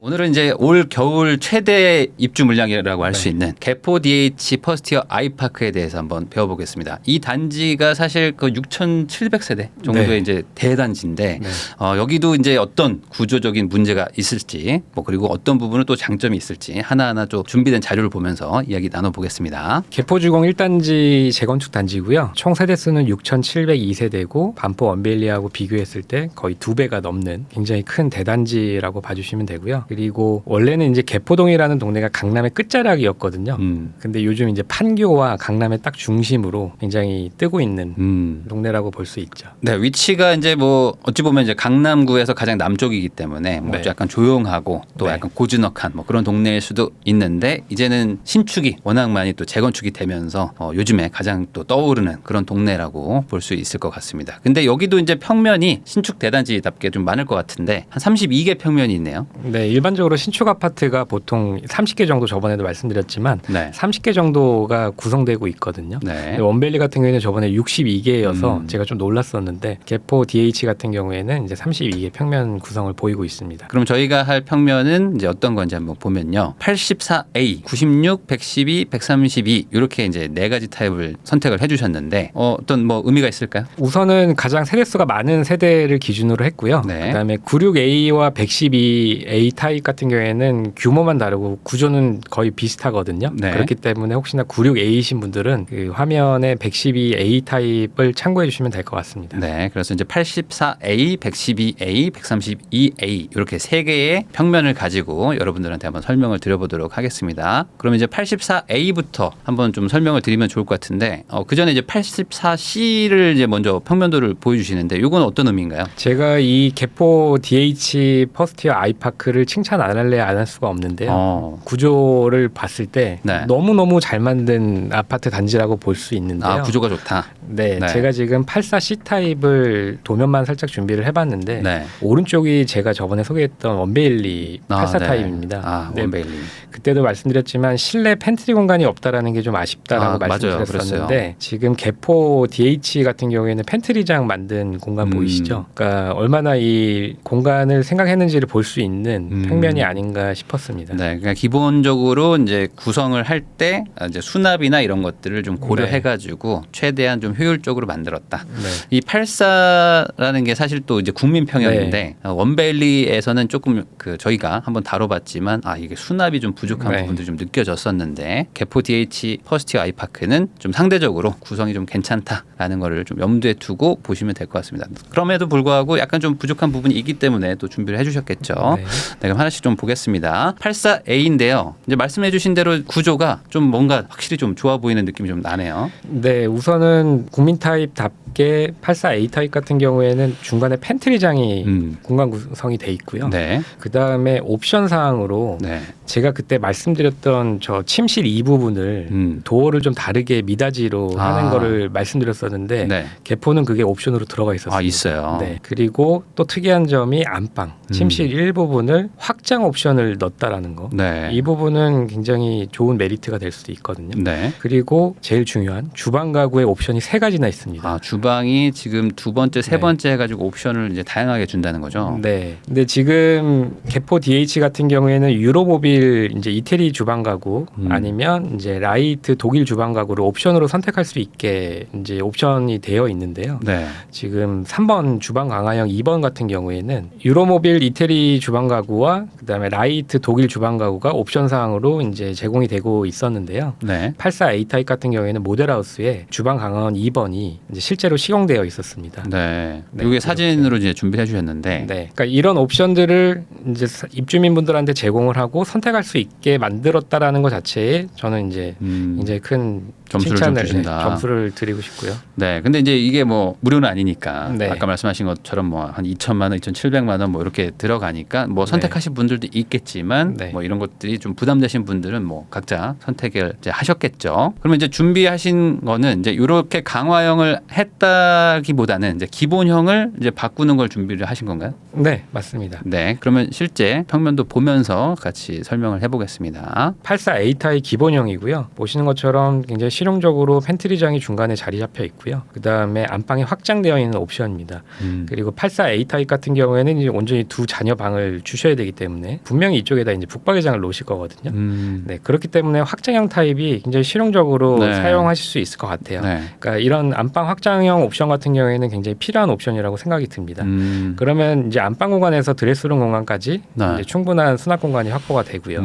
오늘은 이제 올 겨울 최대 입주 물량이라고 할 수 있는 개포 DH 퍼스티어 아이파크에 대해서 한번 배워보겠습니다. 이 단지가 사실 그 6,700세대 정도의 이제 대단지인데 여기도 이제 어떤 구조적인 문제가 있을지 그리고 어떤 부분은 또 장점이 있을지 하나하나 좀 준비된 자료를 보면서 이야기 나눠보겠습니다. 개포주공 1단지 재건축 단지고요. 총 세대수는 6,702세대고 반포 원베일리하고 비교했을 때 거의 2배가 넘는 굉장히 큰 대단지라고 봐주시면 되고요. 그리고 원래는 이제 개포동이라는 동네가 강남의 끝자락이었거든요. 근데 요즘 이제 판교와 강남의 딱 중심으로 굉장히 뜨고 있는 동네라고 볼 수 있죠. 네, 위치가 이제 어찌 보면 이제 강남구에서 가장 남쪽이기 때문에 약간 조용하고 또 약간 고즈넉한 그런 동네일 수도 있는데 이제는 신축이 워낙 많이 또 재건축이 되면서 요즘에 가장 또 떠오르는 그런 동네라고 볼 수 있을 것 같습니다. 근데 여기도 이제 평면이 신축 대단지답게 좀 많을 것 같은데 한 32개 평면이 있네요. 네, 일반적으로 신축 아파트가 보통 30개 정도 저번에도 말씀드렸지만 30개 정도가 구성되고 있거든요. 근데 원베일리 같은 경우에는 저번에 62개여서 제가 좀 놀랐었는데 개포 DH 같은 경우에는 이제 32개 평면 구성을 보이고 있습니다. 그럼 저희가 할 평면은 이제 어떤 건지 한번 보면요. 84A, 96, 112, 132 이렇게 이제 네 가지 타입을 선택을 해주셨는데 어떤 의미가 있을까요? 우선은 가장 세대수가 많은 세대를 기준으로 했고요. 그다음에 96A와 112A 타입 같은 경우에는 규모만 다르고 구조는 거의 비슷하거든요. 그렇기 때문에 혹시나 96A이신 분들은 그 화면에 112A 타입을 참고해 주시면 될 것 같습니다. 네, 그래서 이제 84A, 112A, 132A 이렇게 세 개의 평면을 가지고 여러분들한테 한번 설명을 드려보도록 하겠습니다. 그럼 이제 84A부터 한번 좀 설명을 드리면 좋을 것 같은데 그 전에 이제 84C를 이제 먼저 평면도를 보여주시는데 이건 어떤 의미인가요? 제가 이 개포 DH 퍼스티어 아이파크를 칭찬 안 할래 안 할 수가 없는데요. 구조를 봤을 때 너무너무 잘 만든 아파트 단지라고 볼 수 있는데요. 아, 구조가 좋다. 네, 제가 지금 84C 타입을 도면만 살짝 준비를 해봤는데 오른쪽이 제가 저번에 소개했던 원베일리 84 타입입니다. 원베일리. 그때도 말씀드렸지만 실내 팬트리 공간이 없다라는 게 좀 아쉽다라고 말씀드렸었는데 지금 개포 DH 같은 경우에는 팬트리장 만든 공간 보이시죠? 그러니까 얼마나 이 공간을 생각했는지를 볼 수 있는 평면이 아닌가 싶었습니다. 네, 그러니까 기본적으로 이제 구성을 할 때 이제 수납이나 이런 것들을 좀 고려해가지고 최대한 좀 효율적으로 만들었다. 이 84라는 게 사실 또 이제 국민 평형인데 원베일리에서는 조금 저희가 한번 다뤄봤지만 이게 수납이 좀 부족한 부분들이 좀 느껴졌었는데 개포 DH 퍼스티어 아이파크는 좀 상대적으로 구성이 좀 괜찮다라는 거를 좀 염두에 두고 보시면 될 것 같습니다. 그럼에도 불구하고 약간 좀 부족한 부분이 있기 때문에 또 준비를 해주셨겠죠. 네, 그럼 하나씩 좀 보겠습니다. 84A인데요. 이제 말씀해주신 대로 구조가 좀 뭔가 확실히 좀 좋아 보이는 느낌이 좀 나네요. 네, 우선은 국민 타입답게 84A 타입 같은 경우에는 중간에 팬트리장이 공간 구성이 돼 있고요. 그 다음에 옵션 사항으로 제가 그때 말씀드렸던 저 침실 이 부분을 도어를 좀 다르게 미닫이로 하는 거를 말씀드렸었는데 개포는 그게 옵션으로 들어가 있었습니다. 있어요. 그리고 또 특이한 점이 안방, 침실 일부분을 확장 옵션을 넣었다라는 거. 이 부분은 굉장히 좋은 메리트가 될 수도 있거든요. 그리고 제일 중요한 주방 가구의 옵션이 3가지나 있습니다. 주방이 지금 두 번째, 세 번째 해가지고 옵션을 이제 다양하게 준다는 거죠. 근데 지금 개포 DH 같은 경우에는 유로모빌 이제 이태리 주방 가구 아니면 이제 라이트 독일 주방 가구를 옵션으로 선택할 수 있게 이제 옵션이 되어 있는데요. 지금 3번 주방 강화형 2번 같은 경우에는 유로모빌 이태리 주방 가구와 그다음에 라이트 독일 주방 가구가 옵션 사항으로 이제 제공이 되고 있었는데요. 84A 타입 같은 경우에는 모델하우스에 주방 강화형 2번이 이제 실제로 시공되어 있었습니다. 이게 사진으로 이제 준비해 주셨는데, 그러니까 이런 옵션들을 이제 입주민분들한테 제공을 하고 선택할 수 있게 만들었다라는 것 자체에 저는 이제 굉장히 큰 점수를 좀 주신다. 점수를 드리고 싶고요. 근데 이제 이게 무료는 아니니까 아까 말씀하신 것처럼 한 2천만 원, 2,700만 원 이렇게 들어가니까 선택하신 분들도 있겠지만 이런 것들이 좀 부담되신 분들은 각자 선택을 이제 하셨겠죠. 그러면 이제 준비하신 거는 이제 이렇게 강화형을 했다기보다는 이제 기본형을 이제 바꾸는 걸 준비를 하신 건가요? 네, 맞습니다. 그러면 실제 평면도 보면서 같이 설명을 해보겠습니다. 84A 타입 기본형이고요. 보시는 것처럼 굉장히 실용적으로 팬트리장이 중간에 자리 잡혀 있고요. 그 다음에 안방이 확장되어 있는 옵션입니다. 그리고 84 A 타입 같은 경우에는 이제 온전히 두 자녀 방을 주셔야 되기 때문에 분명히 이쪽에다 이제 북박이장을 놓으실 거거든요. 네, 그렇기 때문에 확장형 타입이 굉장히 실용적으로 네. 사용하실 수 있을 것 같아요. 네. 그러니까 이런 안방 확장형 옵션 같은 경우에는 굉장히 필요한 옵션이라고 생각이 듭니다. 그러면 이제 안방 공간에서 드레스룸 공간까지 네. 이제 충분한 수납 공간이 확보가 되고요.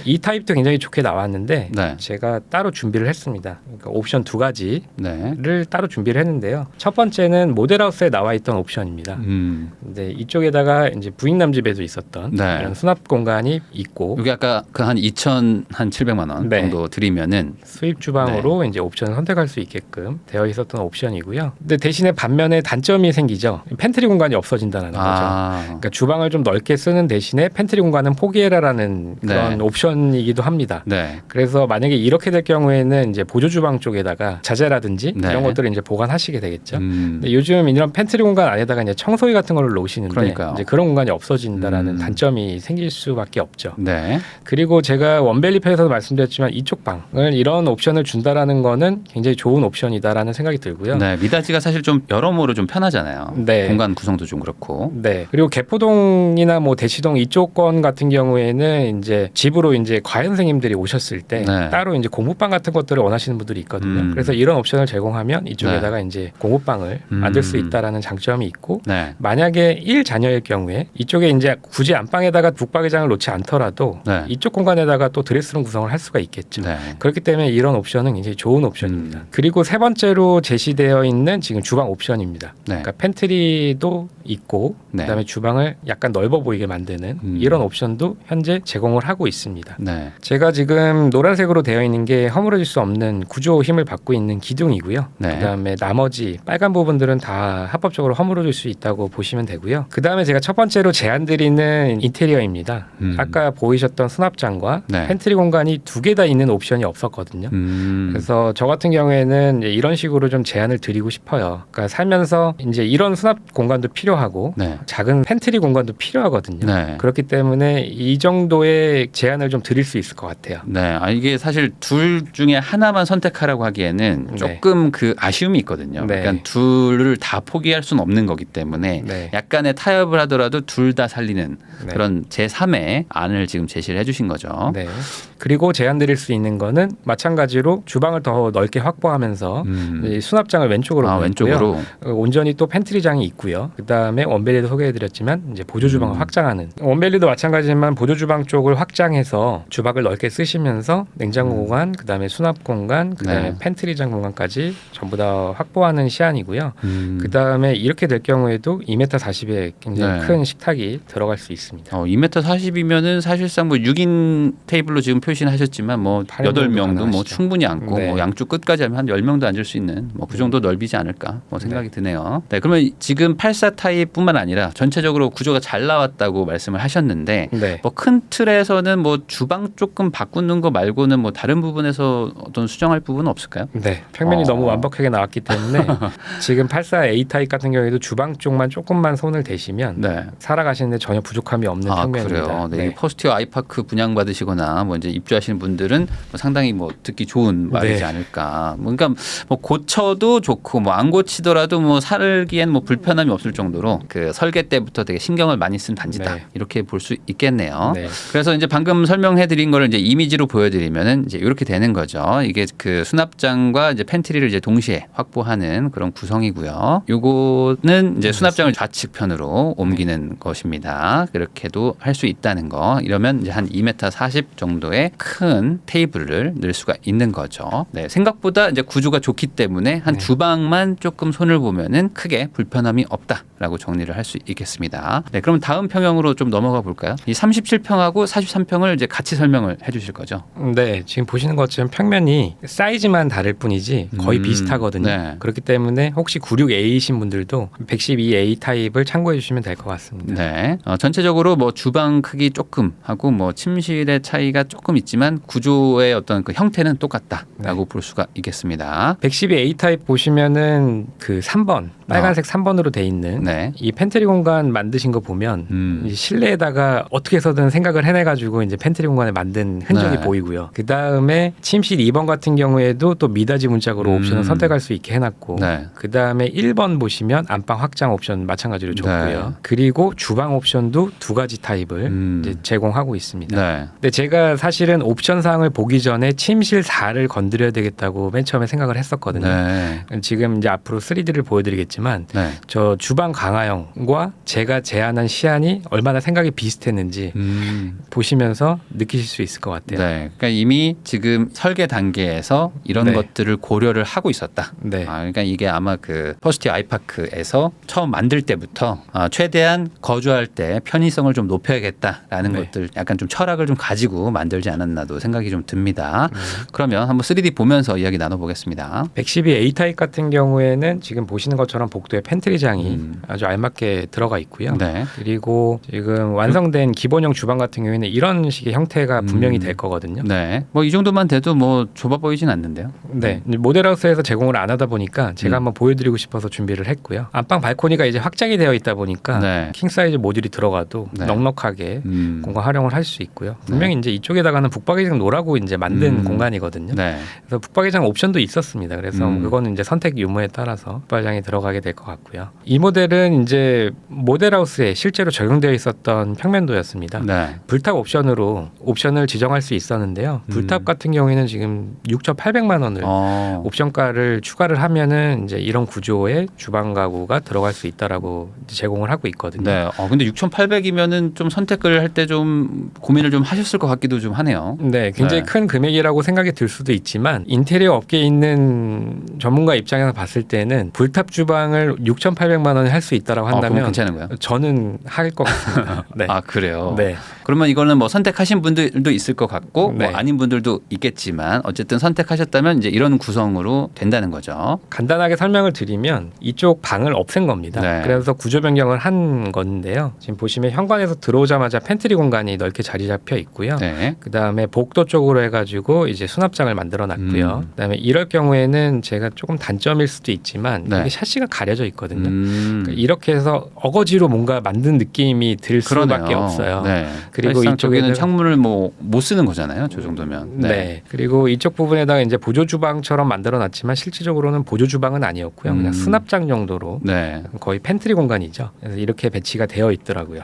이 타입도 굉장히 좋게 나왔는데 네. 제가 따로 준비를 했습니다. 그러니까 옵션 두 가지를 네. 따로 준비를 했는데요. 첫 번째는 모델하우스에 나와 있던 옵션입니다. 근데 이쪽에다가 이제 부인 남집에도 있었던 네. 이런 수납 공간이 있고 여기 아까 그 한 2,700만 원 네. 정도 드리면은 수입 주방으로 이제 옵션을 선택할 수 있게끔 되어 있었던 옵션이고요. 근데 대신에 반면에 단점이 생기죠. 팬트리 공간이 없어진다는 거죠. 그러니까 주방을 좀 넓게 쓰는 대신에 팬트리 공간은 포기해라라는 그런 네. 옵션이기도 합니다. 네. 그래서 만약에 이렇게 될 경우에는 이제 보조 주방 쪽에다가 자재라든지 네. 이런 것들을 이제 보관하시게 되겠죠. 근데 요즘 이런 팬트리 공간 안에다가 이제 청소기 같은 걸 놓으시는데 그러니까요. 이제 그런 공간이 없어진다라는 단점이 생길 수밖에 없죠. 네. 그리고 제가 원벨리 편에서도 말씀드렸지만 이쪽 방을 이런 옵션을 준다라는 거는 굉장히 좋은 옵션이다라는 생각이 들고요. 네. 미닫이가 사실 좀 여러모로 좀 편하잖아요. 네. 공간 구성도 좀 그렇고. 네. 그리고 개포동이나 뭐 대치동 이쪽 건 같은 경우에는 이제 집으로 이제 과외 선생님들이 오셨을 때 네. 따로 이제 공부방 같은 것들을 원하시는 분들이 있거든요. 그래서 이런 옵션을 제공하면 이쪽에다가 이제 공부방을 만들 수 있다라는 장점이 있고 네. 만약에 1자녀일 경우에 이쪽에 이제 굳이 안방에다가 북박이장을 놓지 않더라도 네. 이쪽 공간에다가 또 드레스룸 구성을 할 수가 있겠죠. 네. 그렇기 때문에 이런 옵션은 굉장히 좋은 옵션입니다. 그리고 세 번째로 제시되어 있는 지금 주방 옵션입니다. 네. 그러니까 팬트리도 있고 네. 그다음에 주방을 약간 넓어 보이게 만드는 이런 옵션도 현재 제공을 하고 있습니다. 네. 제가 지금 노란색으로 되어 있는 게 허물어질 수 없는 구조 힘을 받고 있는 기둥이고요. 네. 그다음에 나머지 빨간 부분들은 다 합법적으로 허물어질 수 있다고 보시면 되고요. 그다음에 제가 첫 번째로 제안드리는 인테리어입니다. 아까 보이셨던 수납장과 네. 팬트리 공간이 두 개 다 있는 옵션이 없었거든요. 그래서 저 같은 경우에는 이제 이런 식으로 좀 제안을 드리고 싶어요. 그러니까 살면서 이제 이런 수납 공간도 필요하고 네. 작은 팬트리 공간도 필요하거든요. 네. 그렇기 때문에 이 정도의 제안을 좀 드릴 수 있을 것 같아요. 네, 이게 사실 둘 중에 하나만 선택하라고 하기에는 네. 조금 그 아쉬움이 있거든요. 네. 그러니까 둘을 다 포기할 수는 없는 거기 때문에 네. 약간의 타협을 하더라도 둘 다 살리는 네. 그런 제3의 안을 지금 제시를 해주신 거죠. 네. 그리고 제안 드릴 수 있는 거는 마찬가지로 주방을 더 넓게 확보하면서 이 수납장을 왼쪽으로 보냈고요. 왼쪽으로. 온전히 또 팬트리장이 있고요. 그다음에 원벨리도 소개해드렸지만 이제 보조 주방을 확장하는 원벨리도 마찬가지지만 보조 주방 쪽을 확장해서 주방을 넓게 쓰시면서 냉장고 공간, 그다음에 수납 공간, 그다음에 네. 팬트리장 공간까지 전부 다 확보하는 시안이고요. 그다음에 이렇게 될 경우에도 2m 40의 굉장히 네. 큰 식탁이 들어갈 수 있습니다. 2m 40이면은 사실상 뭐 6인 테이블로 지금 표시하셨지만 뭐 8명도 뭐 가능하시죠. 충분히 앉고 네. 뭐 양쪽 끝까지 하면 한 10명도 앉을 수 있는 뭐 그 정도 넓이지 않을까 뭐 생각이 드네요. 네, 그러면 지금 84 타입뿐만 아니라 전체적으로 구조가 잘 나왔다고 말씀을 하셨는데 네. 뭐 큰 틀에서는 뭐 주방 조금 바꾸는 거 말고는 뭐 다른 부분에서 어떤 수정할 부분은 없을까요? 네, 평면이 너무 완벽하게 나왔기 때문에 지금 84 A 타입 같은 경우에도 주방 쪽만 조금만 손을 대시면 네. 살아가시는데 전혀 부족함이 없는 평면입니다. 그래요. 네. 이 퍼스트웨어 아이파크 분양받으시거나 뭐 이제 입주하시는 분들은 뭐 상당히 뭐 듣기 좋은 말이지 네. 않을까. 그러니까 뭐 고쳐도 좋고 뭐 안 고치더라도 뭐 살기엔 뭐 불편함이 없을 정도로 그 설계 때부터 되게 신경을 많이 쓴 단지다. 네. 이렇게 볼 수 있겠네요. 네. 그래서 이제 방금 설명해드린 거를 이제 이미지로 보여드리면은 이제 이렇게 되는 거죠. 이게 그 수납장과 이제 팬트리를 이제 동시에 확보하는 그런 구성이고요. 요거는 이제 수납장을 좌측편으로 옮기는 것입니다. 그렇게도 할 수 있다는 거. 이러면 이제 한 2m 40 정도의 큰 테이블을 넣을 수가 있는 거죠. 네, 생각보다 이제 구조가 좋기 때문에 한 주방만 조금 손을 보면은 크게 불편함이 없다라고 정리를 할 수 있겠습니다. 네, 그럼 다음 평형으로 좀 넘어가 볼까요? 이 37평하고 43평을 이제 같이 설명을 해주실 거죠. 네, 지금 보시는 것처럼 평면이 사이즈만 다를 뿐이지 거의 비슷하거든요. 네. 그렇기 때문에 혹시 96A이신 분들도 112A 타입을 참고해 주시면 될 것 같습니다. 네, 전체적으로 뭐 주방 크기 조금 하고 뭐 침실의 차이가 조금 있지만 구조의 어떤 그 형태는 똑같다라고 볼 수가 있겠습니다. 112A 타입 보시면은 그 3번 빨간색 3번으로 돼 있는 네. 이 팬트리 공간 만드신 거 보면 이 실내에다가 어떻게 해서든 생각을 해내가지고 이제 팬트리 공간을 만든 흔적이 네. 보이고요. 그 다음에 침실 2번 같은 경우에도 또 미닫이 문짝으로 옵션을 선택할 수 있게 해놨고, 네. 그 다음에 1번 보시면 안방 확장 옵션 마찬가지로 줬고요. 네. 그리고 주방 옵션도 두 가지 타입을 이제 제공하고 있습니다. 네. 근데 제가 사실은 옵션 사항을 보기 전에 침실 4를 건드려야 되겠다고 맨 처음에 생각을 했었거든요. 네. 지금 이제 앞으로 3D를 보여드리겠지만 네. 저 주방 강화형과 제가 제안한 시안이 얼마나 생각이 비슷했는지 보시면서 느끼실 수 있을 것 같아요. 네. 그러니까 이미 지금 설계 단계에서 이런 네. 것들을 고려를 하고 있었다. 네. 그러니까 이게 아마 그 퍼스트 아이파크에서 처음 만들 때부터 최대한 거주할 때 편의성을 좀 높여야겠다라는 네. 것들 약간 좀 철학을 좀 가지고 만들지 않았나도 생각이 좀 듭니다. 그러면 한번 3D 보면서 이야기 나눠보겠습니다. 112 A타입 같은 경우에는 지금 보시는 것처럼 복도에 팬트리장이 아주 알맞게 들어가 있고요. 네. 그리고 지금 완성된 기본형 주방 같은 경우에는 이런 식의 형태가 분명히 될 거거든요. 네. 뭐 이 정도만 돼도 뭐 좁아 보이진 않는데요. 네, 모델하우스에서 제공을 안 하다 보니까 제가 한번 보여드리고 싶어서 준비를 했고요. 안방 발코니가 이제 확장이 되어 있다 보니까 네. 킹 사이즈 모듈이 들어가도 네. 넉넉하게 공간 활용을 할 수 있고요. 분명히 이제 이쪽에다가는 북박이장 노라고 이제 만든 공간이거든요. 네. 그래서 북박이장 옵션도 있었습니다. 그래서 그거는 이제 선택 유무에 따라서 북박이장이 들어가게 될 것 같고요. 이 모델은 이제 모델하우스에 실제로 적용되어 있었던 평면도였습니다. 네. 불탑 옵션으로 옵션을 지정할 수 있었는데요. 불탑 같은 경우에는 지금 6,800만 원을 옵션가를 추가를 하면은 이제 이런 구조의 주방 가구가 들어갈 수 있다라고 이제 제공을 하고 있거든요. 네. 근데 6,800이면은 좀 선택을 할 때 좀 고민을 좀 하셨을 것 같기도 좀 하네요. 네, 굉장히 네. 큰 금액이라고 생각이 들 수도 있지만 인테리어 업계에 있는 전문가 입장에서 봤을 때는 불탑 주방을 6,800만 원에 할 수 있다라고 그럼 한다면 괜찮은 거예요? 저는 할 것 같습니다. 네. 그래요. 네. 그러면 이거는 뭐 선택하신 분들도 있을 것 같고 네. 뭐 아닌 분들도 있겠지만 어쨌든 선택하셨다면 이제 이런 구성으로 된다는 거죠. 간단하게 설명을 드리면 이쪽 방을 없앤 겁니다. 네. 그래서 구조 변경을 한 건데요. 지금 보시면 현관에서 들어오자마자 팬트리 공간이 넓게 자리 잡혀 있고요. 네. 그 다음에 복도 쪽으로 해가지고 이제 수납장을 만들어 놨고요. 그 다음에 이럴 경우에는 제가 조금 단점일 수도 있지만 네. 이게 샤시가 가려져 있거든요. 그러니까 이렇게 해서 어거지로 뭔가 만든 느낌이 들 수밖에 그러네요. 없어요. 네. 그리고 사실상 이쪽에는 저기는 창문을 뭐 못 쓰는 거잖아요. 저 정도면. 네. 그리고 이쪽 부분에다가 이제 보조 주방처럼 만들어 놨지만 실질적으로는 보조 주방은 아니었고요. 그냥 수납장 정도로 네. 거의 팬트리 공간이죠. 그래서 이렇게 배치가 되어 있더라고요.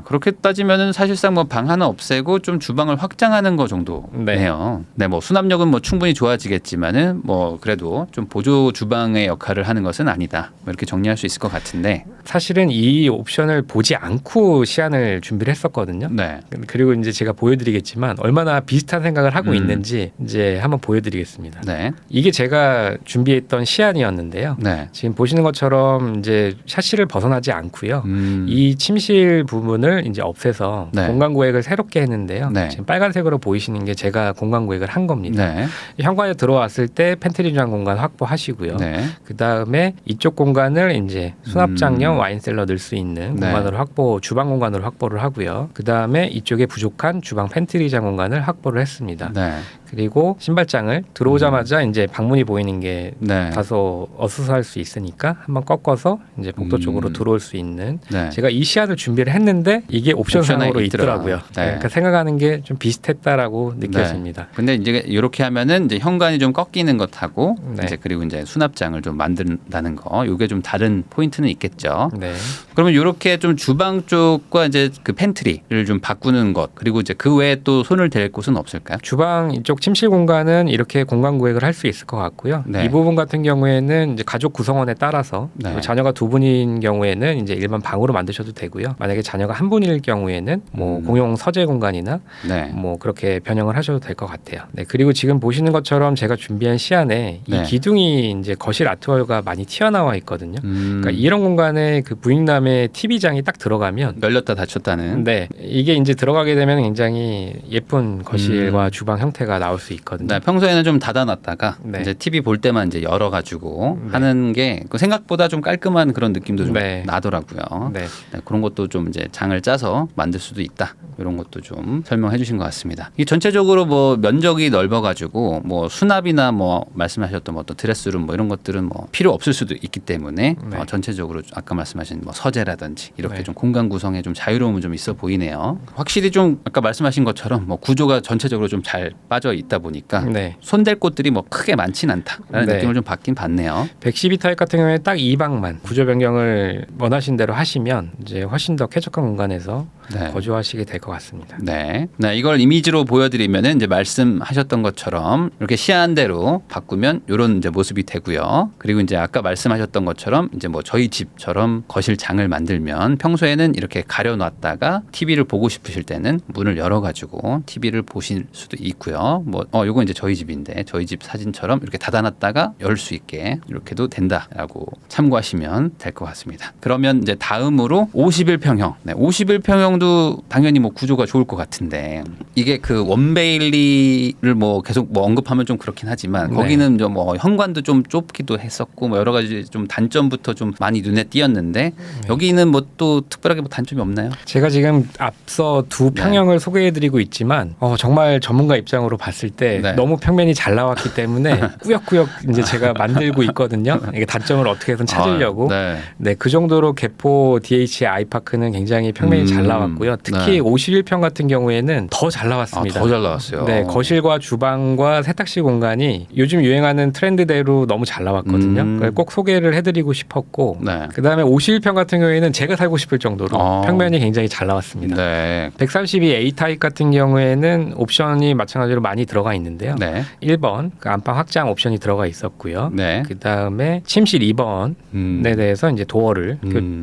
그렇게 따지면은 사실상 뭐 방 하나 없애고 좀 주방을 확장하는 거 정도네요. 네. 뭐 수납력은 뭐 충분히 좋아지겠지만은 뭐 그래도 좀 보조 주방의 역할을 하는 것은 아니다. 뭐 이렇게 정리할 수 있을 것 같은데. 사실은 이 옵션을 보지 않고 시안을 준비를 했었거든요. 네. 그리고 이제 제가 보여드리겠지만 얼마나 비슷한 생각을 하고 있는지 이제 한번 보여드리겠습니다. 네. 이게 제가 준비했던 시안이었는데요. 네. 지금 보시는 것처럼 이제 샤시를 벗어나지 않고요. 이 침실 부분을 이제 없애서 네. 공간 구획을 새롭게 했는데요. 네. 지금 빨간색으로 보이시는 게 제가 공간 구획을 한 겁니다. 네. 현관에 들어왔을 때 팬트리 주방 공간 확보하시고요. 네. 그 다음에 이쪽 공간을 이제 수납장용 와인셀러 넣을 수 있는 네. 공간으로 주방 공간으로 확보를 하고요. 그 다음에 이쪽에 부족한 주방 팬트리장 공간을 확보를 했습니다. 네. 그리고 신발장을 들어오자마자 이제 방문이 보이는 게 네. 다소 어수선할 수 있으니까 한번 꺾어서 이제 복도 쪽으로 들어올 수 있는 네. 제가 이 시안을 준비를 했는데 이게 옵션상으로 옵션에 있더라. 있더라고요. 네. 그러니까 생각하는 게 좀 비슷했다라고 느껴집니다. 근데 이제 이렇게 하면은 이제 현관이 좀 꺾이는 것하고 네. 이제 그리고 이제 수납장을 좀 만든다는 거, 이게 좀 다른 포인트는 있겠죠. 네. 그러면 이렇게 좀 주방 쪽과 이제 그 팬트리를 좀 바꾸는 것, 그리고 이제 그 외에 또 손을 댈 곳은 없을까요? 주방 이쪽 침실 공간은 이렇게 공간 구획을 할 수 있을 것 같고요. 네. 이 부분 같은 경우에는 이제 가족 구성원에 따라서 네. 그리고 자녀가 두 분인 경우에는 이제 일반 방으로 만드셔도 되고요. 만약에 자녀가 한 분일 경우에는 뭐 공용 서재 공간이나 네. 뭐 그렇게 변형을 하셔도 될 것 같아요. 네, 그리고 지금 보시는 것처럼 제가 준비한 시안에 네. 이 기둥이 이제 거실 아트월가 많이 튀어나와 있거든요. 그러니까 음. 이런 공간에 그 부익남의 TV장이 딱 들어가면 열렸다 닫혔다는. 네, 이게 이제 들어가게 되면 굉장히 예쁜 거실과 주방 형태가 나올 수 있거든요. 네, 평소에는 좀 닫아놨다가 네. 이제 TV 볼 때만 이제 열어가지고 네. 하는 게 생각보다 좀 깔끔한 그런 느낌도 좀 네. 나더라고요. 네. 네, 그런 것도 좀 이제 장을 짜서 만들 수도 있다. 이런 것도 좀 설명해 주신 것 같습니다. 이 전체적으로 뭐 면적이 넓어가지고 뭐 수납이나 뭐 말씀하셨던 어떤 드레스룸 뭐 이런 것들은 뭐 필요 없을 수도 있기 때문에 네. 전체적으로 아까 말씀하신 뭐 서재라든지 이렇게 네. 좀 공간 구성에 좀 자유로움은 좀 있어 보이네요. 확실히 좀 아까 말씀하신 것처럼 뭐 구조가 전체적으로 좀 잘 빠져 있다 보니까 네. 손댈 곳들이 뭐 크게 많진 않다라는 네. 느낌을 좀 받긴 받네요. 112 타입 같은 경우에 딱 이 방만 구조 변경을 원하신 대로 하시면 이제 훨씬 더 쾌적한 공간에서 네. 거주하시게 될 것 같습니다. 네. 네, 이걸 이미지로 보여드리면은 이제 말씀하셨던 것처럼 이렇게 시야한 대로 바꾸면 이런 이제 모습이 되고요. 그리고 이제 아까 말씀하셨던 것처럼 이제 뭐 저희 집처럼 거실장을 만들면 평소에는 이렇게 가려놨다가 TV를 보고 싶으실 때는 문을 열어가지고 TV를 보실 수도 있고요. 뭐 요거 이제 저희 집인데 저희 집 사진처럼 이렇게 닫아놨다가 열 수 있게 이렇게도 된다라고 참고하시면 될 것 같습니다. 그러면 이제 다음으로 51평형. 네, 51평형도 당연히 뭐 구조가 좋을 것 같은데 이게 그 원베일리를 뭐 계속 뭐 언급하면 좀 그렇긴 하지만 네. 거기는 좀 뭐 현관도 좀 좁기도 했었고 뭐 여러 가지 좀 단점부터 좀 많이 눈에 띄었는데 여기는 뭐 또 특별하게 뭐 단점이 없나요? 제가 지금 앞서 두 평형을 소개해드리고 있지만 정말 전문가 입장으로 봤을 때 네. 너무 평면이 잘 나왔기 때문에 꾸역꾸역 이제 제가 만들고 있거든요. 이게 단점을 어떻게든 찾으려고. 네. 네, 그 정도로 개포 DH 아이파크는 굉장히 평면이 잘 나왔고요. 특히 네. 51평 같은 경우에는 더 잘 나왔습니다. 더 잘 나왔어요. 네, 거실과 주방과 세탁실 공간이 요즘 유행하는 트렌드대로 너무 잘 나왔거든요. 그래서 꼭 소개를 해드리고 싶었고, 네. 그 다음에 51평 같은 경우에는 제가 살고 싶을 정도로 평면이 굉장히 잘 나왔습니다. 네. 132 A 타입 같은 경우에는 옵션이 마찬가지로 많이 들어가 있는데요. 네. 1번 그 안방 확장 옵션이 들어가 있었고요. 네. 그 다음에 침실 2번에 대해서 이제 도어를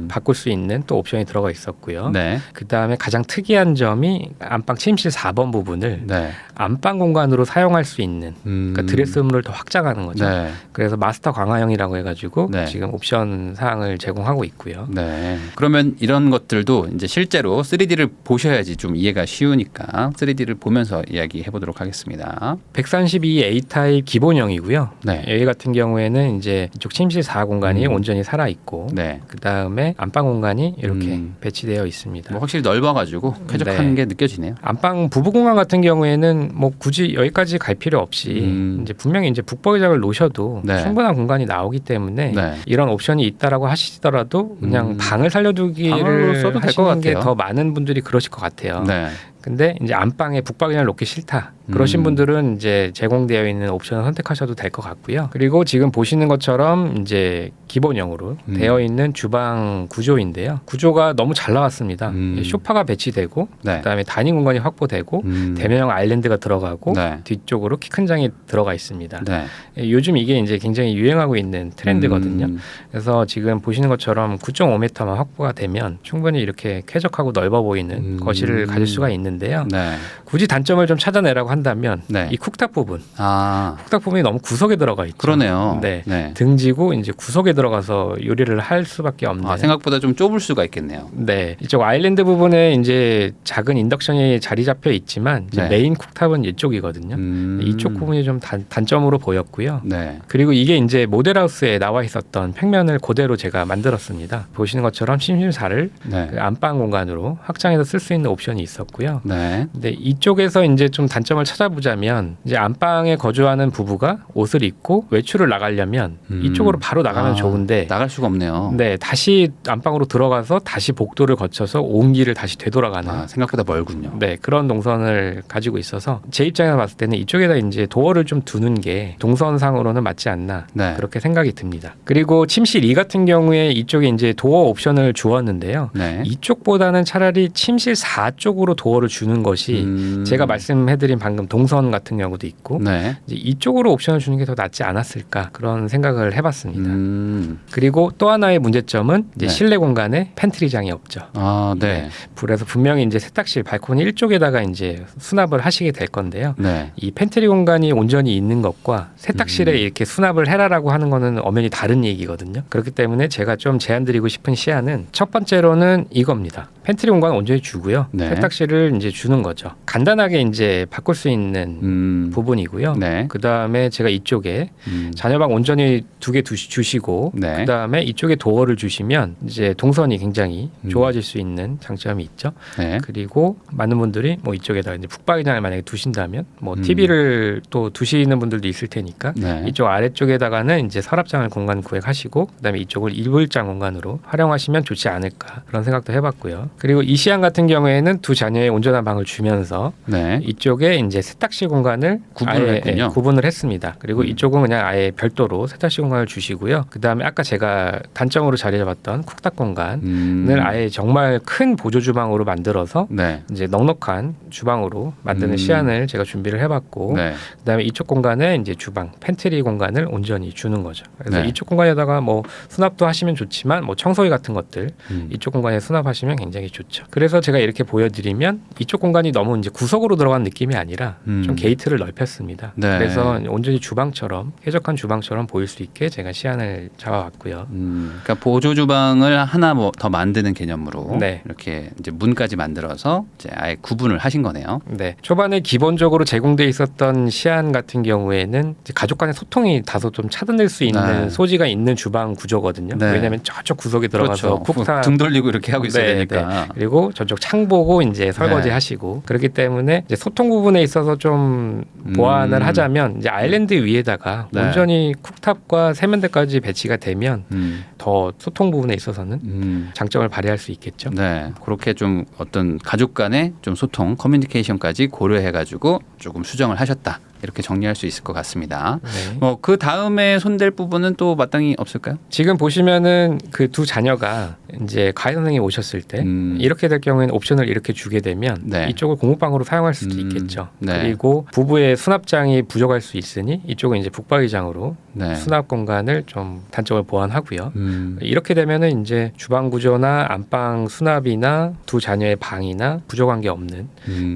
바꿀 수 있는 또 옵션이 들어가 있었고요. 네. 그 다음에 가장 특이한 점이 안방 침실 4번 부분을 네. 안방 공간으로 사용할 수 있는 그러니까 드레스룸을 더 확장하는 거죠. 네. 그래서 마스터 강화형이라고 해가지고 네. 지금 옵션 사항을 제공하고 있고요. 네. 그러면 이런 것들도 이제 실제로 3D를 보셔야지 좀 이해가 쉬우니까 3D를 보면서 이야기해 보도록 하겠습니다. 132 A 타입 기본형이고요. 네. 여기 같은 경우에는 이제 이쪽 침실 4 공간이 온전히 살아 있고, 네. 그 다음에 안방 공간이 이렇게 배치되어 있습니다. 뭐 확실히 넓어가지고 쾌적한 네. 게 느껴지네요. 안방 부부 공간 같은 경우에는 뭐 굳이 여기까지 갈 필요 없이 이제 분명히 이제 북버기장을 놓으셔도 네. 충분한 공간이 나오기 때문에 네. 이런 옵션이 있다라고 하시더라도 그냥 방을 방으로 살려두기를 써도 될것 하시는 게 같아요. 더 많은 분들이 그러실 것 같아요. 네. 근데 이제 안방에 북박이장을 놓기 싫다. 그러신 분들은 이제 제공되어 있는 옵션을 선택하셔도 될 것 같고요. 그리고 지금 보시는 것처럼 이제 기본형으로 되어 있는 주방 구조인데요. 구조가 너무 잘 나왔습니다. 소파가 배치되고 네. 그다음에 다이닝 공간이 확보되고 대면형 아일랜드가 들어가고 네. 뒤쪽으로 키 큰 장이 들어가 있습니다. 네. 요즘 이게 이제 굉장히 유행하고 있는 트렌드거든요. 그래서 지금 보시는 것처럼 9.5m만 확보가 되면 충분히 이렇게 쾌적하고 넓어 보이는 거실을 가질 수가 있는데요. 네. 굳이 단점을 좀 찾아내라고 한다면 네. 이 쿡탑 부분, 아, 쿡탑 부분이 너무 구석에 들어가 있죠. 그러네요. 네. 네. 등지고 이제 구석에 들어가서 요리를 할 수밖에 없는. 아, 생각보다 좀 좁을 수가 있겠네요. 네, 이쪽 아일랜드 부분에 이제 작은 인덕션이 자리 잡혀 있지만 이제 네. 메인 쿡탑은 이쪽이거든요. 이쪽 부분이 좀 단점으로 보였고요. 네. 그리고 이게 이제 모델하우스에 나와 있었던 평면을 그대로 제가 만들었습니다. 보시는 것처럼 침실사를 네. 그 안방 공간으로 확장해서 쓸 수 있는 옵션이 있었고요. 네. 근데 이쪽에서 이제 좀 단점을 찾아보자면 이제 안방에 거주하는 부부가 옷을 입고 외출을 나가려면 이쪽으로 바로 나가면 좋은데 나갈 수가 없네요. 네, 다시 안방으로 들어가서 다시 복도를 거쳐서 온 길을 다시 되돌아가는 아, 생각보다 멀군요. 네, 그런 동선을 가지고 있어서 제 입장에서 봤을 때는 이쪽에다 이제 도어를 좀 두는 게 동선상으로는 맞지 않나 네. 그렇게 생각이 듭니다. 그리고 침실 2 같은 경우에 이쪽에 이제 도어 옵션을 주었는데요. 네. 이쪽보다는 차라리 침실 4 쪽으로 도어를 주는 것이 제가 말씀해드린 방금 동선 같은 경우도 있고 네. 이제 이쪽으로 옵션을 주는 게 더 낫지 않았을까 그런 생각을 해봤습니다. 그리고 또 하나의 문제점은 이제 네. 실내 공간에 팬트리장이 없죠. 아, 네. 그래서 분명히 이제 세탁실 발코니 1쪽에다가 이제 수납을 하시게 될 건데요. 네. 이 팬트리 공간이 온전히 있는 것과 세탁실에 이렇게 수납을 해라라고 하는 거는 엄연히 다른 얘기거든요. 그렇기 때문에 제가 좀 제안드리고 싶은 시야는 첫 번째로는 이겁니다. 팬트리 공간 온전히 주고요. 네. 세탁실을 이제 주는 거죠. 간단하게 이제 바꿀 수 있는 부분이고요. 네. 그 다음에 제가 이쪽에 자녀방 온전히 2개 주시고 네. 그 다음에 이쪽에 도어를 주시면 이제 동선이 굉장히 좋아질 수 있는 장점이 있죠. 네. 그리고 많은 분들이 뭐 이쪽에다 이제 북박이장을 만약에 두신다면 뭐 TV를 또 두시는 분들도 있을 테니까 네. 이쪽 아래쪽에다가는 이제 서랍장을 공간 구획하시고 그다음에 이쪽을 이불장 공간으로 활용하시면 좋지 않을까 그런 생각도 해봤고요. 그리고 이 시안 같은 경우에는 두 자녀의 온전한 방을 주면서 네. 이쪽에 이제 세탁실 공간을 구분을 아예, 했군요. 구분을 했습니다. 그리고 이쪽은 그냥 아예 별도로 세탁실 공간을 주시고요. 그다음에 아까 제가 단점으로 자리 잡았던 쿡탑 공간을 아예 정말 큰 보조 주방으로 만들어서 네. 이제 넉넉한 주방으로 만드는 시안을 제가 준비를 해봤고 네. 그다음에 이쪽 공간에 이제 주방, 팬트리 공간을 온전히 주는 거죠. 그래서 네. 이쪽 공간에다가 뭐 수납도 하시면 좋지만 뭐 청소기 같은 것들 이쪽 공간에 수납하시면 굉장히 좋죠. 그래서 제가 이렇게 보여드리면 이쪽 공간이 너무 이제 구석으로 들어간 느낌이 아니라 좀 게이트를 넓혔습니다. 네. 그래서 온전히 주방처럼 쾌적한 주방처럼 보일 수 있게 제가 시안을 잡아왔고요. 그러니까 보조 주방을 하나 뭐 더 만드는 개념으로 네. 이렇게 이제 문까지 만들어서 이제 아예 구분을 하신 거네요. 네, 초반에 기본적으로 제공돼 있었던 시안 같은 경우에는 이제 가족 간의 소통이 다소 좀 차단될 수 있는 네. 소지가 있는 주방 구조거든요. 네. 왜냐하면 저쪽 구석에 들어가서 그렇죠. 쿡탑 등 돌리고 이렇게 하고 있어야 네, 되니까. 그리고 저쪽 창 보고 이제 설거지 네. 하시고 그렇기 때문에 이제 소통 부분에 있어서 좀 보완을 하자면 이제 아일랜드 위에다가 네. 온전히 쿡탑과 세면대까지 배치가 되면 음. 더 소통 부분에 있어서는 장점을 발휘할 수 있겠죠. 네, 그렇게 좀 어떤 가족 간의 좀 소통, 커뮤니케이션까지 고려해가지고 조금 수정을 하셨다. 이렇게 정리할 수 있을 것 같습니다. 네. 뭐 그 다음에 손댈 부분은 또 마땅히 없을까요? 지금 보시면은 그 두 자녀가 이제 과외 선생님이 오셨을 때 이렇게 될 경우에는 옵션을 이렇게 주게 되면 네. 이쪽을 공부방으로 사용할 수도 있겠죠. 네. 그리고 부부의 수납장이 부족할 수 있으니 이쪽은 이제 북박이장으로 네. 수납 공간을 좀 단점을 보완하고요. 이렇게 되면은 이제 주방 구조나 안방 수납이나 두 자녀의 방이나 부족한 게 없는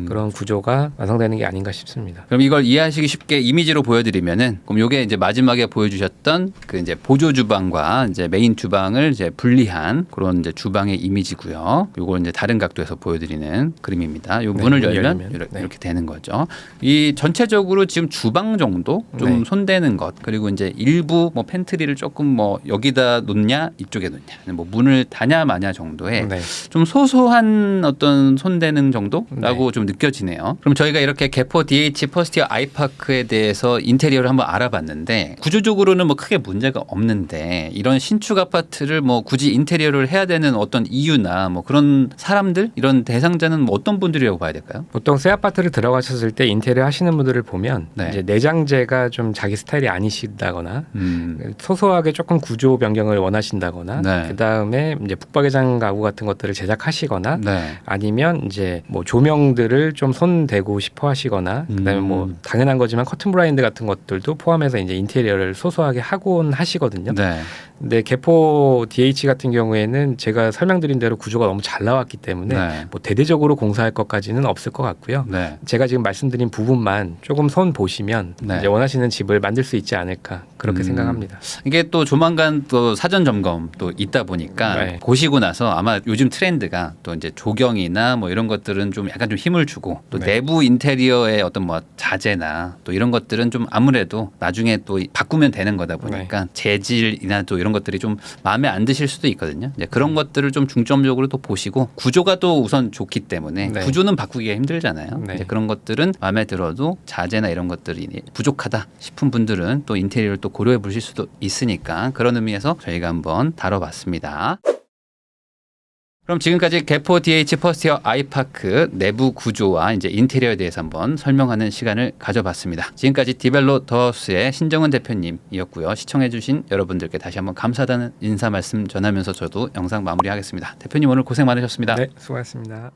그런 구조가 완성되는 게 아닌가 싶습니다. 그럼 이걸 이해하시기 쉽게 이미지로 보여드리면은 그럼 요게 이제 마지막에 보여주셨던 그 이제 보조 주방과 이제 메인 주방을 이제 분리한 그런 이제 주방의 이미지고요. 요걸 이제 다른 각도에서 보여드리는 그림입니다. 요 네, 문을 문이 열면 열리면, 이렇게, 네. 이렇게 되는 거죠. 이 전체적으로 지금 주방 정도 좀 네. 손대는 것 그리고 이제 일부 뭐 팬트리를 조금 뭐 여기다 놓냐 이쪽에 놓냐 뭐 문을 다냐 마냐 정도의 네. 좀 소소한 어떤 손대는 정도라고 네. 좀 느껴지네요. 그럼 저희가 이렇게 개포 DH 퍼스티어 아이파크에 대해서 인테리어를 한번 알아봤는데 구조적으로는 뭐 크게 문제가 없는데 이런 신축 아파트를 뭐 굳이 인테리어를 해야 되는 어떤 이유나 뭐 그런 사람들 이런 대상자는 뭐 어떤 분들이라고 봐야 될까요? 보통 새 아파트를 들어가셨을 때 인테리어 하시는 분들을 보면 네. 이제 내장재가 좀 자기 스타일이 아니시다거나 소소하게 조금 구조 변경을 원하신다거나 네. 그 다음에 이제 북박이장 가구 같은 것들을 제작하시거나 네. 아니면 이제 뭐 조명들을 좀 손대고 싶어 하시거나 그다음에 뭐 당연한 거지만 커튼 블라인드 같은 것들도 포함해서 이제 인테리어를 소소하게 하곤 하시거든요. 네. 근데 개포 DH 같은 경우에는 제가 설명드린 대로 구조가 너무 잘 나왔기 때문에 네. 뭐 대대적으로 공사할 것까지는 없을 것 같고요. 네. 제가 지금 말씀드린 부분만 조금 손 보시면 네. 이제 원하시는 집을 만들 수 있지 않을까 그렇게 생각합니다. 이게 또 조만간 또 사전 점검 또 있다 보니까 네. 보시고 나서 아마 요즘 트렌드가 또 이제 조경이나 뭐 이런 것들은 좀 약간 좀 힘을 주고 또 네. 내부 인테리어의 어떤 뭐 자재나 또 이런 것들은 좀 아무래도 나중에 또 바꾸면 되는 거다 보니까 네. 재질이나 또 이런 것들이 좀 마음에 안 드실 수도 있거든요. 이제 그런 것들을 좀 중점적으로 또 보시고 구조가 또 우선 좋기 때문에 네. 구조는 바꾸기가 힘들잖아요. 네. 이제 그런 것들은 마음에 들어도 자재나 이런 것들이 부족하다 싶은 분들은 또 인테리어를 또 고려해 보실 수도 있으니까 그런 의미에서 저희가 한번 다뤄봤습니다. 그럼 지금까지 개포 DH 퍼스티어 아이파크 내부 구조와 이제 인테리어에 대해서 한번 설명하는 시간을 가져봤습니다. 지금까지 디벨로 더하우스의 신정은 대표님이었고요. 시청해주신 여러분들께 다시 한번 감사하다는 인사 말씀 전하면서 저도 영상 마무리하겠습니다. 대표님 오늘 고생 많으셨습니다. 네, 수고하셨습니다.